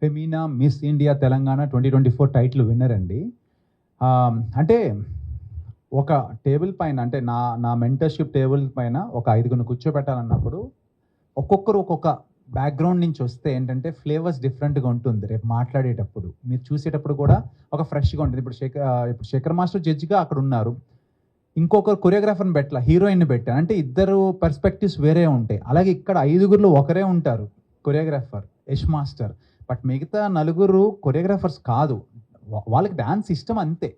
Femina miss India Telangana 2024 title winner అండి. అంటే ఒక టేబుల్ పైన అంటే నా మెంటర్షిప్ టేబుల్ పైన ఒక 5గురిని కూర్చోబెట్టాలన్నప్పుడు ఒక్కొక్కరు ఒక్కొక్క బ్యాక్గ్రౌండ్ నుంచి వస్తే ఏంటంటే ఫ్లేవర్స్ డిఫరెంట్గా ఉంటుంది. రేపు మాట్లాడేటప్పుడు మీరు చూసేటప్పుడు కూడా ఒక ఫ్రెష్గా ఉంటుంది. ఇప్పుడు శేఖర్ మాస్టర్ జడ్జిగా అక్కడ ఉన్నారు, ఇంకొకరు కొరియోగ్రాఫర్ని పెట్టాల, హీరోయిన్ని పెట్టాను అంటే ఇద్దరు పర్స్పెక్టివ్స్ వేరే ఉంటాయి. అలాగే ఇక్కడ 5గురిలో ఒకరే ఉంటారు కొరియోగ్రాఫర్ యష్ మాస్టర్, బట్ మిగతా 4 కొరియోగ్రాఫర్స్ కాదు. వాళ్ళకి డ్యాన్స్ ఇష్టం అంతే.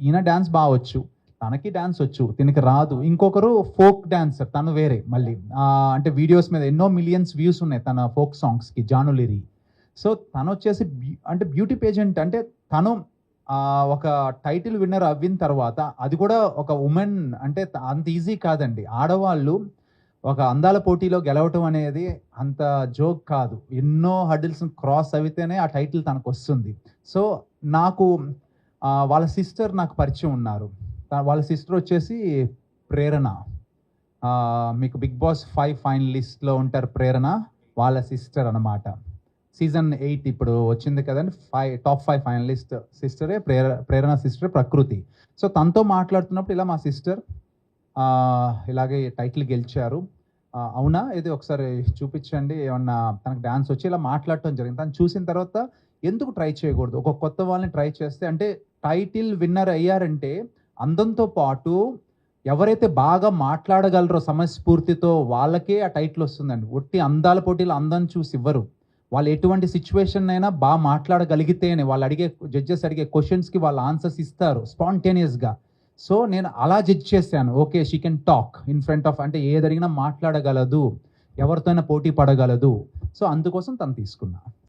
ఈయన డ్యాన్స్ బాగొచ్చు, తనకి డ్యాన్స్ వచ్చు, తినకి రాదు. ఇంకొకరు ఫోక్ డాన్సర్, తను వేరే మళ్ళీ అంటే వీడియోస్ మీద ఎన్నో మిలియన్స్ వ్యూస్ ఉన్నాయి తన ఫోక్ సాంగ్స్కి, జానులిరి. సో తను వచ్చేసి అంటే బ్యూటీ పేజెంట్. అంటే తను ఒక టైటిల్ విన్నర్ అవ్విన తర్వాత అది కూడా ఒక ఉమెన్ అంటే అంత ఈజీ కాదండి. ఆడవాళ్ళు ఒక అందాల పోటీలో గెలవటం అనేది అంత జోక్ కాదు. ఎన్నో హర్డిల్స్ క్రాస్ అయితేనే ఆ టైటిల్ తనకు వస్తుంది. సో నాకు వాళ్ళ సిస్టర్ నాకు పరిచయం ఉన్నారు. వాళ్ళ సిస్టర్ వచ్చేసి ప్రేరణ. మీకు బిగ్ బాస్ 5 ఫైనలిస్ట్లో ఉంటారు ప్రేరణ, వాళ్ళ సిస్టర్ అనమాట. సీజన్ 8 ఇప్పుడు వచ్చింది కదండి, టాప్ 5 ఫైనలిస్ట్ సిస్టరే ప్రేరణ సిస్టర్ ప్రకృతి. సో తనతో మాట్లాడుతున్నప్పుడు ఇలా మా సిస్టర్ ఇలాగే టైటిల్ గెలిచారు, అవునా ఇది ఒకసారి చూపించండి, ఏమన్నా తనకు డ్యాన్స్ వచ్చి ఇలా మాట్లాడటం జరిగింది. తను చూసిన తర్వాత ఎందుకు ట్రై చేయకూడదు, ఒక కొత్త వాళ్ళని ట్రై చేస్తే. అంటే టైటిల్ విన్నర్ అయ్యారంటే అందంతో పాటు ఎవరైతే బాగా మాట్లాడగలరో సమయస్ఫూర్తితో వాళ్ళకే ఆ టైటిల్ వస్తుందండి. ఒట్టి అందాల పోటీలు అందం చూసి ఇవ్వరు. వాళ్ళు ఎటువంటి సిచ్యువేషన్ అయినా బాగా మాట్లాడగలిగితేనే వాళ్ళు జడ్జెస్ అడిగే క్వశ్చన్స్కి వాళ్ళు ఆన్సర్స్ ఇస్తారు స్పాంటేనియస్గా. సో నేను అలా జడ్జ్ చేశాను. Okay, she can talk in front of, అంటే ఏదడిగినా మాట్లాడగలదు, ఎవరితో అయినా పోటీ పడగలదు. సో అందుకోసం తను తీసుకున్నా.